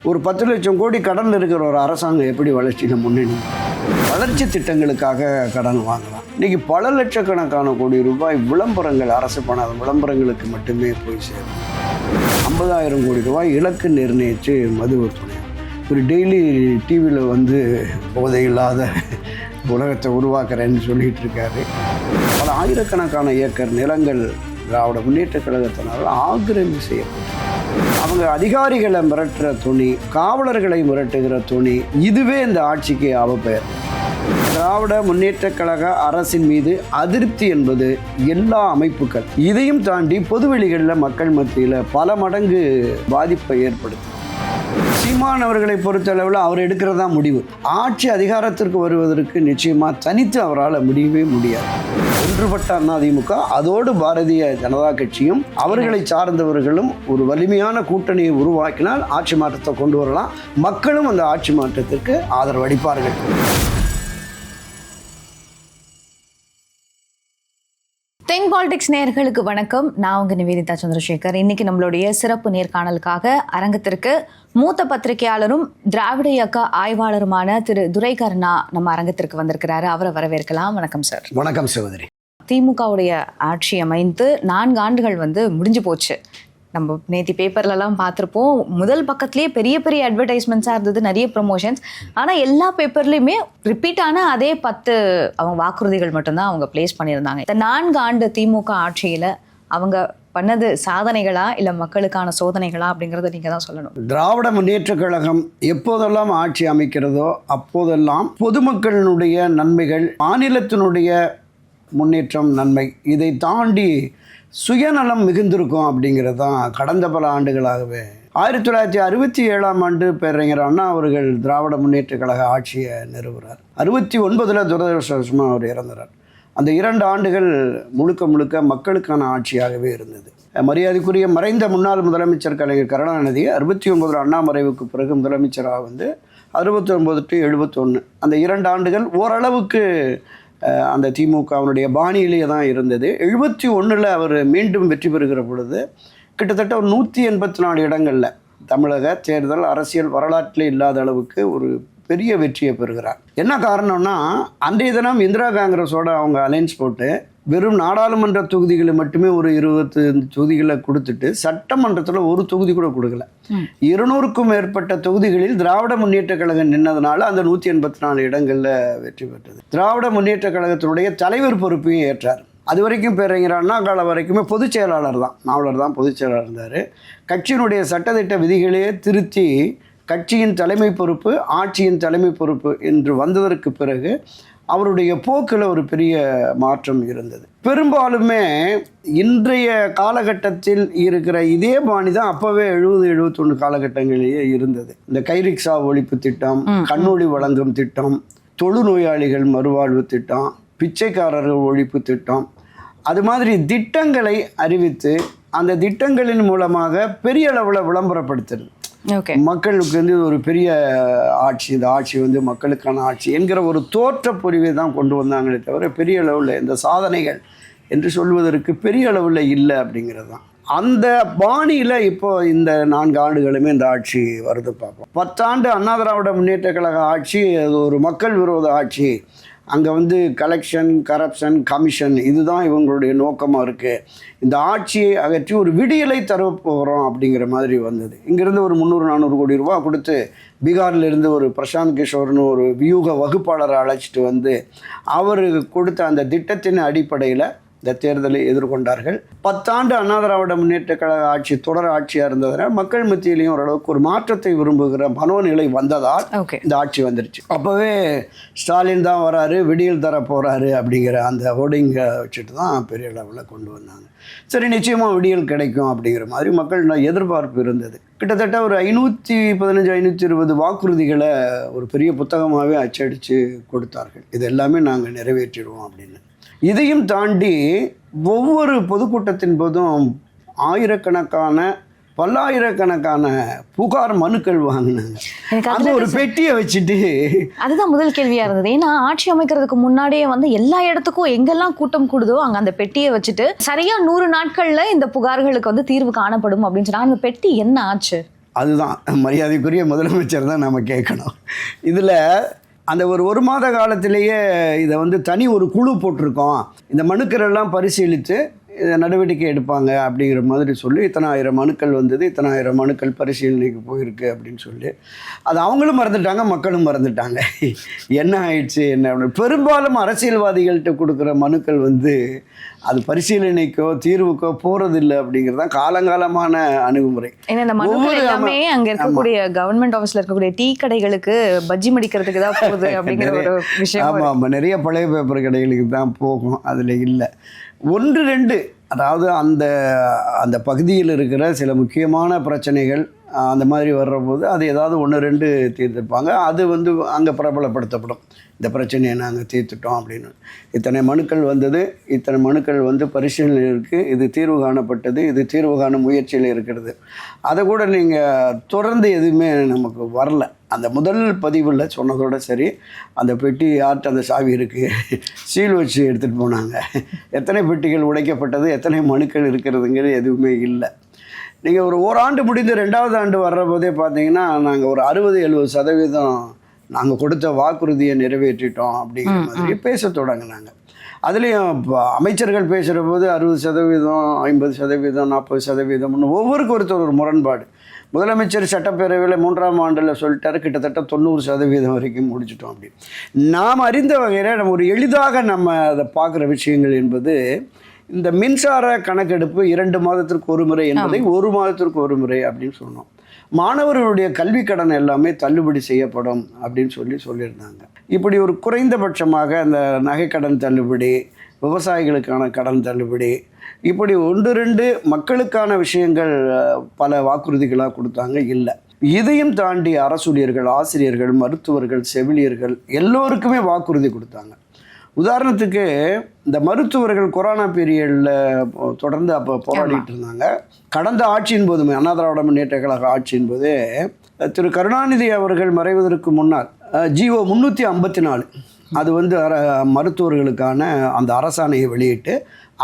ஒரு 10 லட்சம் கோடி கடன் இருக்கிற ஒரு அரசாங்கம் எப்படி வளர்ச்சியில் முன்னணி? வளர்ச்சி திட்டங்களுக்காக கடன் வாங்கலாம். இன்னைக்கு பல லட்சக்கணக்கான கோடி ரூபாய் விளம்பரங்கள், அரசு பணம் விளம்பரங்களுக்கு மட்டுமே போய் சேரும். 50,000 கோடி ரூபாய் இலக்கு நிர்ணயித்து மது விற்பனை. ஒரு டெய்லி டிவியில் போதை இல்லாத உலகத்தை உருவாக்குறேன்னு சொல்லிட்டு இருக்காரு. பல ஆயிரக்கணக்கான ஏக்கர் நிலங்கள் திராவிட முன்னேற்ற கழகத்தினால் ஆக்கிரமிப்பு செய்யப்படும். அவங்க அதிகாரிகளை மிரட்டுற துணி, காவலர்களை மிரட்டுகிற துணி, இதுவே இந்த ஆட்சிக்கு அவப்பெயர். திராவிட முன்னேற்ற கழக அரசின் மீது அதிருப்தி என்பது எல்லா அமைப்புகள், இதையும் தாண்டி பொதுவெளிகளில் மக்கள் மத்தியில் பல மடங்கு பாதிப்பை ஏற்படுத்தும். சீமான் அவர்களை பொறுத்தளவில் அவர் எடுக்கிறதா முடிவு. ஆட்சி அதிகாரத்திற்கு வருவதற்கு நிச்சயமாக தனித்து அவரால் முடியவே முடியாது. ஒன்றுபட்ட அதிமுக, அதோடு பாரதிய ஜனதா கட்சியும் அவர்களை சார்ந்தவர்களும் ஒரு வலிமையான கூட்டணியை உருவாக்கினால் ஆட்சி மாற்றத்தை கொண்டு வரலாம். மக்களும் அந்த ஆட்சி மாற்றத்திற்கு ஆதரவு அளிப்பார்கள். திங்க் பாலிடிக்ஸ் நேயர்களுக்கு வணக்கம். நான் உங்க நிவேதிதா சந்திரசேகர். இன்னைக்கு நம்மளுடைய சிறப்பு நேர்காணலுக்காக அரங்கத்திற்கு மூத்த பத்திரிகையாளரும் திராவிட இயக்க ஆய்வாளருமான திரு துரைகருணா நம்ம அரங்கத்திற்கு வந்திருக்கிறாரு. அவரை வரவேற்கலாம். வணக்கம் சார். வணக்கம் சகோதரி. திமுகவுடைய ஆட்சி அமைந்து 4 ஆண்டுகள் முடிஞ்சு போச்சு. நம்ம நேற்று பேப்பர்லலாம் பார்த்துருப்போம். முதல் பக்கத்துலேயே பெரிய பெரிய அட்வர்டைஸ்மெண்ட்ஸாக இருந்தது, நிறைய ப்ரொமோஷன்ஸ். ஆனால் எல்லா பேப்பர்லேயுமே ரிப்பீட்டான அதே 10 அவங்க வாக்குறுதிகள் மட்டும்தான் அவங்க பிளேஸ் பண்ணியிருந்தாங்க. இந்த 4 ஆண்டு திமுக ஆட்சியில் அவங்க பண்ணது சாதனைகளா இல்லை மக்களுக்கான சோதனைகளா அப்படிங்கிறத நீங்கள் தான் சொல்லணும். திராவிட முன்னேற்ற கழகம் எப்போதெல்லாம் ஆட்சி அமைக்கிறதோ அப்போதெல்லாம் பொதுமக்களினுடைய நன்மைகள், மாநிலத்தினுடைய முன்னேற்றம், நன்மை, இதை தாண்டி சுயநலம் மிகுந்திருக்கும் அப்படிங்கிறது தான் கடந்த பல ஆண்டுகளாகவே. 1967ஆம் ஆண்டு பேரறிஞர் அண்ணா அவர்கள் திராவிட முன்னேற்ற கழக ஆட்சியை நிறுவுகிறார். 69 துரதிருஷ்டவசமாக அவர் இறந்துறார். அந்த 2 ஆண்டுகள் முழுக்க மக்களுக்கான ஆட்சியாகவே இருந்தது. மரியாதைக்குரிய மறைந்த முன்னாள் முதலமைச்சர் கலைஞர் கருணாநிதி 69 அண்ணா மறைவுக்கு பிறகு முதலமைச்சராக 69 to 71 அந்த 2 ஆண்டுகள் ஓரளவுக்கு அந்த திமுகவினுடைய பாணியிலேயே தான் இருந்தது. 71 அவர் மீண்டும் வெற்றி பெறுகிற பொழுது கிட்டத்தட்ட ஒரு 184 இடங்களில் தமிழக தேர்தல் அரசியல் வரலாற்றிலே இல்லாத அளவுக்கு ஒரு பெரிய வெற்றியை பெறுகிறார். என்ன காரணம்னா, அன்றைய தினம் இந்திரா காங்கிரஸோட அவங்க அலைன்ஸ் போட்டு வெறும் நாடாளுமன்ற தொகுதிகளை மட்டுமே ஒரு 25 தொகுதிகளை கொடுத்துட்டு சட்டமன்றத்தில் ஒரு தொகுதி கூட கொடுக்கல. 200க்கும் மேற்பட்ட தொகுதிகளில் திராவிட முன்னேற்ற கழகம் நின்னதுனால அந்த 184 இடங்களில் வெற்றி பெற்றது. திராவிட முன்னேற்ற கழகத்தினுடைய தலைவர் பொறுப்பையும் ஏற்றார். அது வரைக்கும் பேரறிஞர் அண்ணா காலம் வரைக்குமே பொதுச் செயலாளர் தான், நாவலர் தான் பொதுச் செயலாளர் இருந்தார். கட்சியினுடைய சட்டத்திட்ட விதிகளையே திருத்தி கட்சியின் தலைமை பொறுப்பு, ஆட்சியின் தலைமை பொறுப்பு என்று வந்ததற்கு பிறகு அவருடைய போக்கில் ஒரு பெரிய மாற்றம் இருந்தது. பெரும்பாலுமே இன்றைய காலகட்டத்தில் இருக்கிற இதே பாணி தான் அப்போவே 70-71 காலகட்டங்களிலேயே இருந்தது. இந்த கைரிக்ஷா ஒழிப்பு திட்டம், கண்ணொளி வழங்கும் திட்டம், தொழுநோயாளிகள் மறுவாழ்வு திட்டம், பிச்சைக்காரர்கள் ஒழிப்பு திட்டம், அது மாதிரி திட்டங்களை அறிவித்து அந்த திட்டங்களின் மூலமாக பெரிய அளவில் விளம்பரப்படுத்துறது. மக்களுக்கு ஒரு பெரிய ஆட்சி, இந்த ஆட்சி மக்களுக்கான ஆட்சி என்கிற ஒரு தோற்ற பொறிவை தான் கொண்டு வந்தாங்களே தவிர பெரிய அளவில் இந்த சாதனைகள் என்று சொல்வதற்கு பெரிய அளவில் இல்லை அப்படிங்கிறது தான். அந்த பாணியில் இப்போ இந்த 4 ஆண்டுகளுமே இந்த ஆட்சி வருது பார்ப்போம். 10 ஆண்டு அண்ணா திராவிட முன்னேற்ற கழக ஆட்சி அது ஒரு மக்கள் விரோத ஆட்சி. அங்கே கலெக்ஷன், கரப்ஷன், கமிஷன், இதுதான் இவங்களுடைய நோக்கமாக இருக்குது. இந்த ஆட்சியை அகற்றி ஒரு விடியலை தரப்போகிறோம் அப்படிங்கிற மாதிரி வந்தது. இங்கேருந்து ஒரு 300-400 கோடி ரூபா கொடுத்து பீகாரிலிருந்து ஒரு பிரசாந்த் கிஷோர்னு ஒரு வியூக வகுப்பாளரை அழைச்சிட்டு அவர் கொடுத்த அந்த திட்டத்தின் அடிப்படையில் இந்த தேர்தலை எதிர்கொண்டார்கள். 10 ஆண்டு அண்ணா திராவிட முன்னேற்ற கழக ஆட்சி தொடர் ஆட்சியாக இருந்ததுனால் மக்கள் மத்தியிலையும் ஓரளவுக்கு ஒரு மாற்றத்தை விரும்புகிற மனோநிலை வந்ததால் இந்த ஆட்சி வந்துருச்சு. அப்போவே ஸ்டாலின் தான் வராரு, விடியல் தர போகிறாரு அப்படிங்கிற அந்த ஹோர்டிங்கை வச்சுட்டு தான் பெரிய அளவில் கொண்டு வந்தாங்க. சரி, நிச்சயமாக விடியல் கிடைக்கும் அப்படிங்கிற மாதிரி மக்கள் எதிர்பார்ப்பு இருந்தது. கிட்டத்தட்ட ஒரு 515-520 வாக்குறுதிகளை ஒரு பெரிய புத்தகமாகவே அச்சடித்து கொடுத்தார்கள். இது எல்லாமே நாங்கள் நிறைவேற்றிடுவோம் அப்படின்னு. இதையும் தாண்டி ஒவ்வொரு பொதுக்கூட்டத்தின் போதும் பல்லாயிரக்கணக்கான புகார் மனுக்கள் வாங்கினாங்க. அது ஒரு பெட்டியை வச்சுட்டு அதுதான் முதல் கேள்வியா இருந்தது. ஏன்னா ஆட்சி அமைக்கிறதுக்கு முன்னாடியே எல்லா இடத்துக்கும் எங்கெல்லாம் கூட்டம் கூடுதோ அங்க அந்த பெட்டியை வச்சுட்டு சரியா 100 நாட்கள்ல இந்த புகார்களுக்கு தீர்வு காணப்படும் அப்படின்னு சொன்னாங்க. அந்த பெட்டி என்ன ஆச்சு? அதுதான் மரியாதைக்குரிய முதலமைச்சர் தான் நம்ம கேட்கணும். இதில் அந்த ஒரு மாத காலத்திலேயே இதை வந்து தனி ஒரு குழு போட்டிருக்கோம், இந்த மனுக்கள் எல்லாம் பரிசீலித்து இதை நடவடிக்கை எடுப்பாங்க அப்படிங்கிற மாதிரி சொல்லி இத்தனை ஆயிரம் மனுக்கள் வந்தது, இத்தனை ஆயிரம் மனுக்கள் பரிசீலனைக்கு போயிருக்கு அப்படின்னு சொல்லி அது அவங்களும் மறந்துட்டாங்க, மக்களும் மறந்துட்டாங்க. என்ன ஆயிடுச்சு என்ன, பெரும்பாலும் அரசியல்வாதிகள்கிட்ட கொடுக்குற மனுக்கள் வந்து அது பரிசீலனைக்கோ தீர்வுக்கோ போறதில்லை அப்படிங்கிறது தான் காலங்காலமான அணுகுமுறை. ஏன்னா இந்த மனுக்கள் எல்லாமே அங்க இருக்கக்கூடிய கவர்மெண்ட் ஆஃபீஸ்ல இருக்கக்கூடிய டீ கடைகளுக்கு பஜ்ஜி மடிக்கிறதுக்கு தான் போகுது அப்படிங்கிற ஒரு விஷயம். ஆமாம், நிறைய பழைய பேப்பர் கடைகளுக்கு தான் போகும், அதில் இல்லை. 1-2 அதாவது அந்த அந்த பகுதியில் இருக்கிற சில முக்கியமான பிரச்சனைகள் அந்த மாதிரி வர்றபோது அது ஏதாவது 1-2 தீர்த்துருப்பாங்க. அது வந்து அங்கே பிரபலப்படுத்தப்படும், இந்த பிரச்சனையை நாங்கள் தீர்த்துட்டோம் அப்படின்னு. இத்தனை மனுக்கள் வந்தது, இத்தனை மனுக்கள் வந்து பரிசீலனை இருக்குது, இது தீர்வு காணப்பட்டது, இது தீர்வு காணும் முயற்சியில் இருக்கிறது. அதை கூட நீங்கள் தொடர்ந்து எதுவுமே நமக்கு வரல. அந்த முதல் பதிவில் சொன்னதோட சரி, அந்த பெட்டி யார்கிட்ட அந்த சாவி இருக்குது, சீல் வச்சு எடுத்துகிட்டு போனாங்க, எத்தனை பெட்டிகள் உடைக்கப்பட்டது, எத்தனை மனுக்கள் இருக்கிறதுங்கிறது எதுவுமே இல்லை. நீங்கள் ஒரு ஓராண்டு முடிந்து 2வது ஆண்டு வர்ற போதே பார்த்தீங்கன்னா நாங்கள் ஒரு 60-70% நாங்கள் கொடுத்த வாக்குறுதியை நிறைவேற்றிட்டோம் அப்படிங்கிற மாதிரி பேச தொடங்கினாங்க. அதுலேயும் இப்போ அமைச்சர்கள் பேசுகிற போது 60%, 50%, 40%, ஒவ்வொருக்கு ஒருத்தர் ஒரு முரண்பாடு. முதலமைச்சர் சட்டப்பேரவையில் 3ஆம் ஆண்டில் சொல்லிட்டாரு, கிட்டத்தட்ட 90% வரைக்கும் முடிச்சிட்டோம் அப்படி. நாம் அறிந்த வகையில் நம்ம ஒரு எளிதாக நம்ம அதை பார்க்குற விஷயங்கள் என்பது இந்த மின்சார கணக்கெடுப்பு 2 மாதத்திற்கு ஒரு முறை என்பதை 1 மாதத்திற்கு ஒரு முறை அப்படின்னு சொன்னோம். மாணவர்களுடைய கல்வி கடன் எல்லாமே தள்ளுபடி செய்யப்படும் அப்படின்னு சொல்லியிருந்தாங்க. இப்படி ஒரு குறைந்தபட்சமாக அந்த நகைக்கடன் தள்ளுபடி, விவசாயிகளுக்கான கடன் தள்ளுபடி, இப்படி 1-2 மக்களுக்கான விஷயங்கள் பல வாக்குறுதிகளாக கொடுத்தாங்க. இல்லை, இதையும் தாண்டி அரசூழியர்கள், ஆசிரியர்கள், மருத்துவர்கள், செவிலியர்கள் எல்லோருக்குமே வாக்குறுதி கொடுத்தாங்க. உதாரணத்துக்கு இந்த மருத்துவர்கள் கொரோனா பீரியடில் தொடர்ந்து அப்போ போராடிட்டு இருந்தாங்க. கடந்த ஆட்சியின் போதுமே, அண்ணா திராவிட முன்னேற்ற கழக ஆட்சியின் போதே திரு கருணாநிதி அவர்கள் மறைவதற்கு முன்னால் ஜிஓ 354 அது வந்து மருத்துவர்களுக்கான அந்த அரசாணையை வெளியிட்டு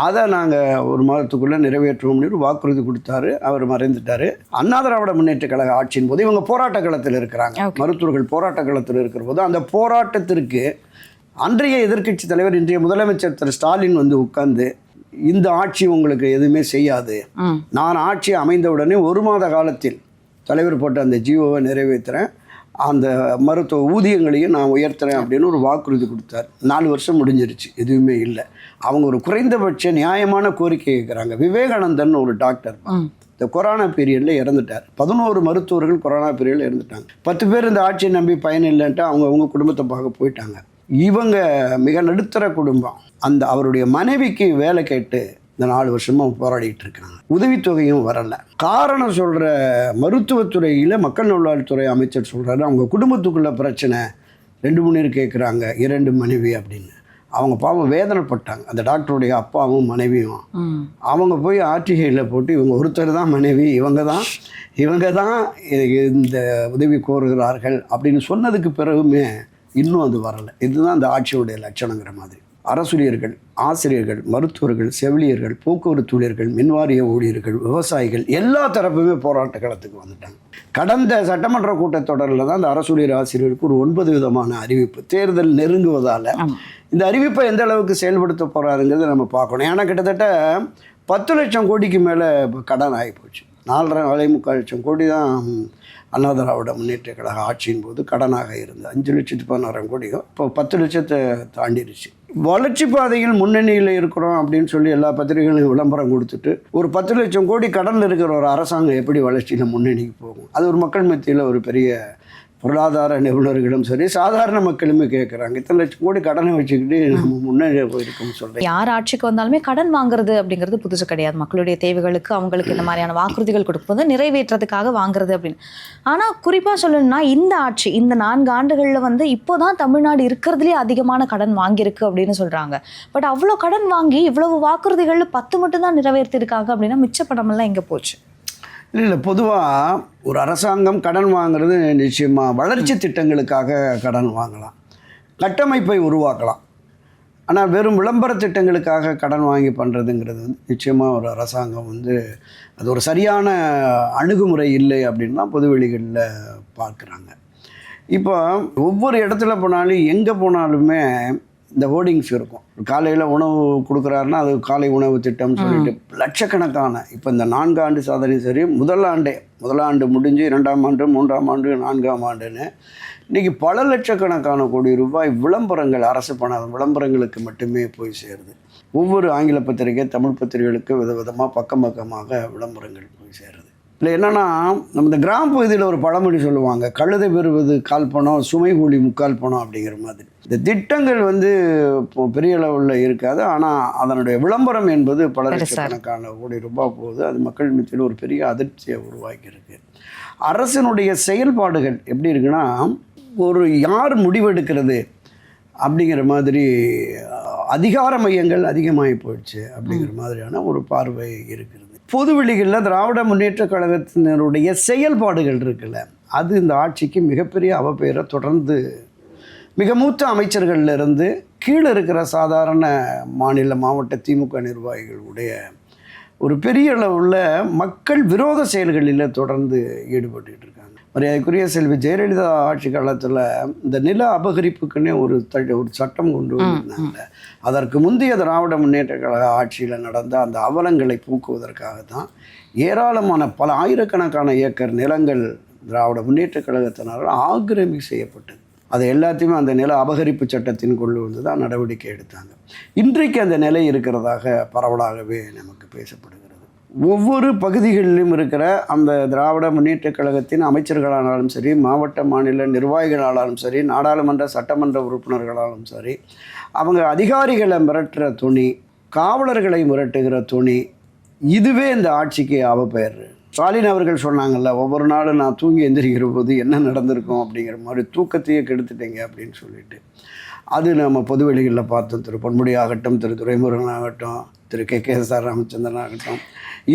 அதை நாங்கள் 1 மாதத்துக்குள்ளே நிறைவேற்றுவோம்னு ஒரு வாக்குறுதி கொடுத்தாரு. அவர் மறைந்துட்டார். அண்ணா திராவிட முன்னேற்ற கழக ஆட்சியின் போது இவங்க போராட்ட களத்தில் இருக்கிறாங்க. மருத்துவர்கள் போராட்ட களத்தில் இருக்கிற போது அந்த போராட்டத்திற்கு அன்றைய எதிர்க்கட்சி தலைவர், இன்றைய முதலமைச்சர் திரு ஸ்டாலின் வந்து உட்கார்ந்து, இந்த ஆட்சி உங்களுக்கு எதுவுமே செய்யாது, நான் ஆட்சி அமைந்தவுடனே 1 மாத காலத்தில் தலைவர் போட்ட அந்த ஜிஓவை நிறைவேற்றுறேன், அந்த மருத்துவ ஊதியங்களையும் நான் உயர்த்துறேன் அப்படின்னு ஒரு வாக்குறுதி கொடுத்தார். 4 வருஷம் முடிஞ்சிருச்சு, எதுவுமே இல்லை. அவங்க ஒரு குறைந்தபட்ச நியாயமான கோரிக்கை கேட்குறாங்க. விவேகானந்தன் ஒரு டாக்டர் இந்த கொரோனா பீரியடில் இறந்துட்டார். 11 மருத்துவர்கள் கொரோனா பீரியடில் இறந்துட்டாங்க. 10 பேர் இந்த ஆட்சியை நம்பி பயன் இல்லைன்ட்டு அவங்க குடும்பத்தை பார்க்க போயிட்டாங்க. இவங்க மிக நடுத்தர குடும்பம். அந்த அவருடைய மனைவிக்கு வேலை கேட்டு இந்த 4 வருஷமாக போராடிட்டு இருக்காங்க. உதவித்தொகையும் வரலை. காரணம் சொல்கிற மருத்துவத்துறையில் மக்கள் நல்வாழ்வுத்துறை அமைச்சர் சொல்கிறாரு, அவங்க குடும்பத்துக்குள்ள பிரச்சனை, 2 பேர் கேட்குறாங்க, 2 மனைவி அப்படின்னு. அவங்க பாவம் வேதனைப்பட்டாங்க, அந்த டாக்டருடைய அப்பாவும் மனைவியும். அவங்க போய் ஆர்டிஐயில் போட்டு இவங்க ஒருத்தர் தான் மனைவி, இவங்க தான் இந்த உதவி கோருகிறார்கள் அப்படின்னு சொன்னதுக்கு பிறகுமே இன்னும் அது வரலை. இதுதான் அந்த ஆட்சியுடைய லட்சணங்கிற மாதிரி. அரசூழியர்கள், ஆசிரியர்கள், மருத்துவர்கள், செவிலியர்கள், போக்குவரத்து ஊழியர்கள், மின்வாரிய ஊழியர்கள், விவசாயிகள் எல்லா தரப்புமே போராட்ட களத்துக்கு வந்துட்டாங்க. கடந்த சட்டமன்ற கூட்டத்தொடரில் தான் அந்த அரசூழியர் ஆசிரியருக்கு ஒரு 9 விதமான அறிவிப்பு. தேர்தல் நெருங்குவதால் இந்த அறிவிப்பை எந்த அளவுக்கு செயல்படுத்த போகிறாருங்கிறத நம்ம பார்க்கணும். ஏன்னா கிட்டத்தட்ட 10 லட்சம் கோடிக்கு மேலே கடன் ஆகிப்போச்சு. 4.25 லட்சம் கோடி தான் அண்ணா திராவிட முன்னேற்ற கழக ஆட்சியின் போது கடனாக இருந்தது. 5,16,000 கோடியும் இப்போ 10 லட்சத்தை தாண்டிடுச்சு. வளர்ச்சி பாதையில் முன்னணியில் இருக்கிறோம் அப்படின்னு சொல்லி எல்லா பத்திரிகைகளையும் விளம்பரம் கொடுத்துட்டு ஒரு 10 லட்சம் கோடி கடனில் இருக்கிற ஒரு அரசாங்கம் எப்படி வளர்ச்சியில் முன்னணிக்கு போகும்? அது ஒரு மக்கள் மத்தியில் ஒரு பெரிய பொருளாதார நிபுணர்களும் சரி, சாதாரண மக்களுமே கேட்குறாங்க. இத்தனை லட்சம் கோடி கடனை வச்சுக்கிட்டு நம்ம முன்னேறி போயிருக்கோம்னு சொல்கிறேன். யார் ஆட்சிக்கு வந்தாலுமே கடன் வாங்குறது அப்படிங்கிறது புதுசு கிடையாது. மக்களுடைய தேவைகளுக்கு அவங்களுக்கு இந்த மாதிரியான வாக்குறுதிகள் கொடுக்கும்போது நிறைவேற்றதுக்காக வாங்குறது அப்படின்னு. ஆனால் குறிப்பாக சொல்லணும்னா இந்த ஆட்சி இந்த 4 ஆண்டுகளில் வந்து இப்போதான் தமிழ்நாடு இருக்கிறதுலேயே அதிகமான கடன் வாங்கியிருக்கு அப்படின்னு சொல்கிறாங்க. பட் அவ்வளோ கடன் வாங்கி இவ்வளவு வாக்குறுதிகள் 10 மட்டும்தான் நிறைவேற்றிருக்காங்க அப்படின்னா மிச்ச பணமெல்லாம் எங்கே போச்சு? இல்லை, பொதுவாக ஒரு அரசாங்கம் கடன் வாங்குறது நிச்சயமாக வளர்ச்சி திட்டங்களுக்காக கடன் வாங்கலாம், கட்டமைப்பை உருவாக்கலாம். ஆனால் வெறும் விளம்பர திட்டங்களுக்காக கடன் வாங்கி பண்ணுறதுங்கிறது வந்து நிச்சயமாக ஒரு அரசாங்கம் வந்து அது ஒரு சரியான அணுகுமுறை இல்லை அப்படின்னு தான் பொதுவெளிகளில் பார்க்குறாங்க. இப்போ ஒவ்வொரு இடத்துல போனாலும் எங்கே போனாலுமே இந்த ஹோர்டிங்ஸ் இருக்கும். காலையில் உணவு கொடுக்குறாருன்னா அது காலை உணவு திட்டம்னு சொல்லிட்டு லட்சக்கணக்கான இப்போ இந்த 4 ஆண்டு சாதனை சரி முதலாண்டு முடிஞ்சு 2ஆம் ஆண்டு 3ஆம் ஆண்டு 4ஆம் ஆண்டுன்னு இன்றைக்கி பல லட்சக்கணக்கான கோடி ரூபாய் விளம்பரங்கள், அரசு பண விளம்பரங்களுக்கு மட்டுமே போய் சேருது. ஒவ்வொரு ஆங்கில பத்திரிகை, தமிழ் பத்திரிகைகளுக்கு விதவிதமாக பக்கமாக விளம்பரங்கள் போய் சேருது. இல்லை என்னென்னா, நம்ம இந்த கிராம பகுதியில் ஒரு பழமொழி சொல்லுவாங்க, கழுதை பெறுவது 1/4 பணம், சுமை கூலி 3/4 பணம் அப்படிங்கிற மாதிரி. இந்த திட்டங்கள் வந்து இப்போ பெரிய அளவில் இருக்காது, ஆனால் அதனுடைய விளம்பரம் என்பது பல லட்சக்கணக்கான கோடி ரூபாய் போகுது. அது மக்கள் மத்தியில் ஒரு பெரிய அதிர்ச்சியை உருவாக்கியிருக்கு. அரசினுடைய செயல்பாடுகள் எப்படி இருக்குன்னா, ஒரு யார் முடிவெடுக்கிறது அப்படிங்கிற மாதிரி அதிகார மையங்கள் அதிகமாகி போயிடுச்சு அப்படிங்கிற மாதிரியான ஒரு பார்வை இருக்கிறது. பொதுவெளிகளில் திராவிட முன்னேற்ற கழகத்தினருடைய செயல்பாடுகள் இருக்குல்ல, அது இந்த ஆட்சிக்கு மிகப்பெரிய அவப்பெயரை தொடர்ந்து மிக மூத்த அமைச்சர்களிலிருந்து கீழே இருக்கிற சாதாரண மாவட்ட திமுக நிர்வாகிகளுடைய ஒரு பெரிய அளவில் மக்கள் விரோத செயல்களில் தொடர்ந்து ஈடுபட்டு இருக்காங்க. மரியாதைக்குரிய செல்வி ஜெயலலிதா ஆட்சி காலத்தில் இந்த நில அபகரிப்புக்குன்னே ஒரு சட்டம் கொண்டு வந்திருந்தாங்க. அதற்கு முந்தைய திராவிட முன்னேற்ற கழக ஆட்சியில் நடந்த அந்த அவலங்களை போக்குவதற்காக தான் ஏராளமான பல ஆயிரக்கணக்கான ஏக்கர் நிலங்கள் திராவிட முன்னேற்ற கழகத்தினால் ஆக்கிரமி செய்யப்பட்டது. அதை எல்லாத்தையுமே அந்த நில அபகரிப்பு சட்டத்தின் கொண்டு வந்து தான் நடவடிக்கை எடுத்தாங்க. இன்றைக்கு அந்த நிலை இருக்கிறதாக பரவலாகவே நமக்கு பேசப்படுகிறது. ஒவ்வொரு பகுதிகளிலும் இருக்கிற அந்த திராவிட முன்னேற்ற கழகத்தின் அமைச்சர்களானாலும் சரி, மாவட்ட மாநில நிர்வாகிகளாலும் சரி, நாடாளுமன்ற சட்டமன்ற உறுப்பினர்களாலும் சரி, அவங்க அதிகாரிகளை மிரட்டுற துணி, காவலர்களை மிரட்டுகிற துணி, இதுவே இந்த ஆட்சிக்கு அவப்பெயர். ஸ்டாலின் அவர்கள் சொன்னாங்கல்ல, ஒவ்வொரு நாளும் நான் தூங்கி எந்திரிக்கிற போது என்ன நடந்திருக்கும் அப்படிங்கிற மாதிரி தூக்கத்தையே கெடுத்துட்டீங்க அப்படின்னு சொல்லிட்டு அது நம்ம பொதுவெளிகளில் பார்த்தோம். திரு பொன்முடி ஆகட்டும், திரு துரைமுருகன் ஆகட்டும், திரு கே.எஸ்.ஆர். ராமச்சந்திரன் ஆகட்டும்,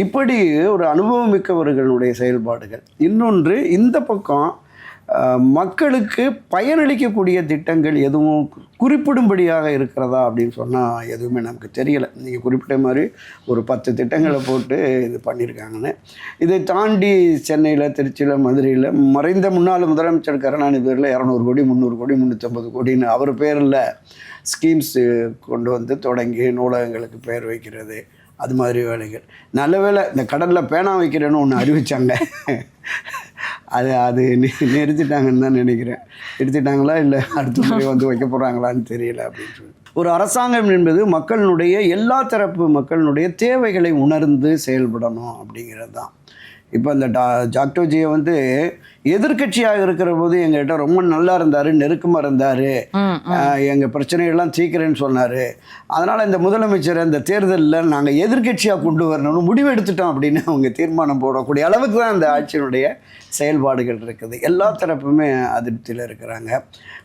இப்படி ஒரு அனுபவமிக்கவர்களுடைய செயல்பாடுகள். இன்னொன்று, இந்த பக்கம் மக்களுக்கு பயனளிக்கக்கூடிய திட்டங்கள் எதுவும் குறிப்பிடும்படியாக இருக்கிறதா அப்படின்னு சொன்னால் எதுவுமே நமக்கு தெரியலை. நீங்கள் குறிப்பிட்ட மாதிரி ஒரு 10 திட்டங்களை போட்டு இது பண்ணியிருக்காங்கன்னு. இதை தாண்டி சென்னையில், திருச்சியில், மதுரையில் மறைந்த முன்னாள் முதலமைச்சர் கருணாநிதி பேரில் 200 கோடி 300 கோடி 350 கோடின்னு அவர் பேரில் ஸ்கீம்ஸு கொண்டு வந்து தொடங்கி நூலகங்களுக்கு பெயர் வைக்கிறது, அது மாதிரி வேலைகள். நல்ல வேலை இந்த கடலில் பேனா வைக்கிறேன்னு ஒன்று அறிவித்தாங்க. அது நிறுத்திட்டாங்கன்னு தான் நினைக்கிறேன். நிறுத்திட்டாங்களா இல்லை அடுத்த முறை வந்து வைக்க போகிறாங்களான்னு தெரியல அப்படின்னு சொல்லி. ஒரு அரசாங்கம் என்பது மக்களினுடைய எல்லா தரப்பு மக்களினுடைய தேவைகளை உணர்ந்து செயல்படணும் அப்படிங்கிறது தான். இப்போ இந்த ஜாக்டோஜியை வந்து எதிர்கட்சியாக இருக்கிற போது எங்கள்கிட்ட ரொம்ப நல்லா இருந்தார், நெருக்கமாக இருந்தார், எங்கள் பிரச்சனைகள்லாம் தீர்க்கிறேன்னு சொன்னார். அதனால் இந்த முதலமைச்சரை இந்த தேர்தலில் நாங்கள் எதிர்கட்சியாக கொண்டு வரணும்னு முடிவு எடுத்துட்டோம் அப்படின்னு அவங்க தீர்மானம் போடக்கூடிய அளவுக்கு தான் இந்த ஆட்சியினுடைய செயல்பாடுகள் இருக்குது. எல்லா தரப்புமே அதிருப்தியில் இருக்கிறாங்க.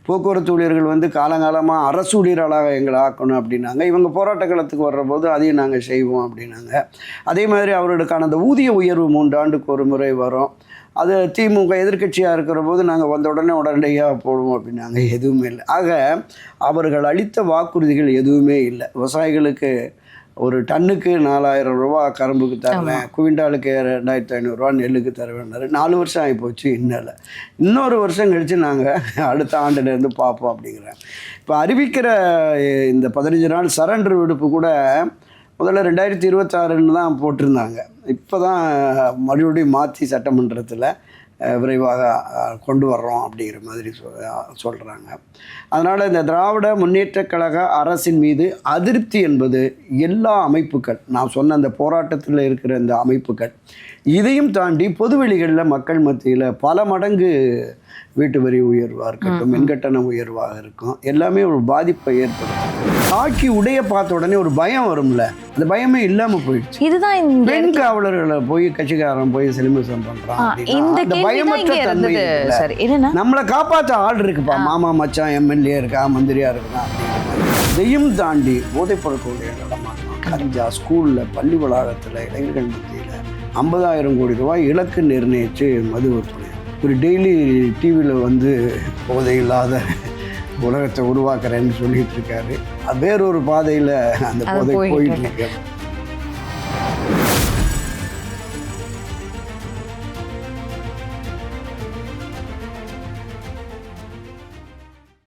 போக்குவரத்து ஊழியர்கள் வந்து காலங்காலமாக அரசு ஊழியர்களாக எங்களை ஆக்கணும் அப்படின்னாங்க. இவங்க போராட்ட காலத்துக்கு வர்ற போது அதையும் நாங்கள் செய்வோம் அப்படின்னாங்க. அதே மாதிரி அவர்களுக்கான அந்த ஊதிய உயர்வு 3 ஆண்டுக்கு ஒரு முறை வரும். அது திமுக எதிர்க்கட்சியாக இருக்கிற போது நாங்கள் வந்த உடனடியாக போடுவோம் அப்படின்னாங்க. எதுவுமே இல்லை. ஆக அவர்கள் அளித்த வாக்குறுதிகள் எதுவுமே இல்லை. விவசாயிகளுக்கு ஒரு டன்னுக்கு 4000 ரூபா கரும்புக்கு தரேன், குவிண்டாலுக்கு 2500 ரூபா நெல்லுக்கு தருவேன்னாரு. 4 வருஷம் ஆகிப்போச்சு. இன்னொரு வருஷம் கழித்து நாங்கள் அடுத்த ஆண்டுலேருந்து பார்ப்போம் அப்படிங்கிறேன். இப்போ அறிவிக்கிற இந்த 15 நாள் சரண்டர் விடுப்பு கூட முதல்ல 2026 தான் போட்டிருந்தாங்க. இப்போ தான் மறுபடியும் மாற்றி சட்டமன்றத்தில் விரைவாக கொண்டு வர்றோம் அப்படிங்கிற மாதிரி சொல்கிறாங்க. அதனால் இந்த திராவிட முன்னேற்ற கழக அரசின் மீது அதிருப்தி என்பது எல்லா அமைப்புகள், நான் சொன்ன அந்த போராட்டத்தில் இருக்கிற இந்த அமைப்புகள், இதையும் தாண்டி பொதுவெளிகளில் மக்கள் மத்தியில் பல மடங்கு வீட்டு வரி உயர்வாக இருக்கட்டும், மின்கட்டணம் உயர்வாக இருக்கும், எல்லாமே ஒரு பாதிப்பை ஏற்படுத்தும். காக்கி உடைய பார்த்த உடனே ஒரு பயம் வரும்ல, அந்த பயமே இல்லாமல் போயிடுச்சு. இதுதான் பெண் காவலர்களை போய் கட்சிக்காரன் போய் சிலிமிசம் பண்றான். அந்த பயமற்ற தன்மை, நம்மளை காப்பாற்ற ஆள் இருக்குப்பா, மாமா மச்சான் எம்எல்ஏ இருக்கா, மந்திரியா இருக்கா, இதையும் தாண்டி போதைப் பொருட்களுடைய நடமாட்டம், கஞ்சா, ஸ்கூலில், பள்ளி வளாகத்தில், இளைஞர்கள் மத்தியில் 50,000 கோடி ரூபாய் இலக்கு நிர்ணயித்து மது விற்பனை. ஒரு டெய்லி டிவியில் வந்து போதை இல்லாத உலகத்தை உருவாக்குறேன்னு சொல்லிட்டு இருக்காரு. வேறொரு பாதையில் அந்த போதை போயிட்டு இருக்கு.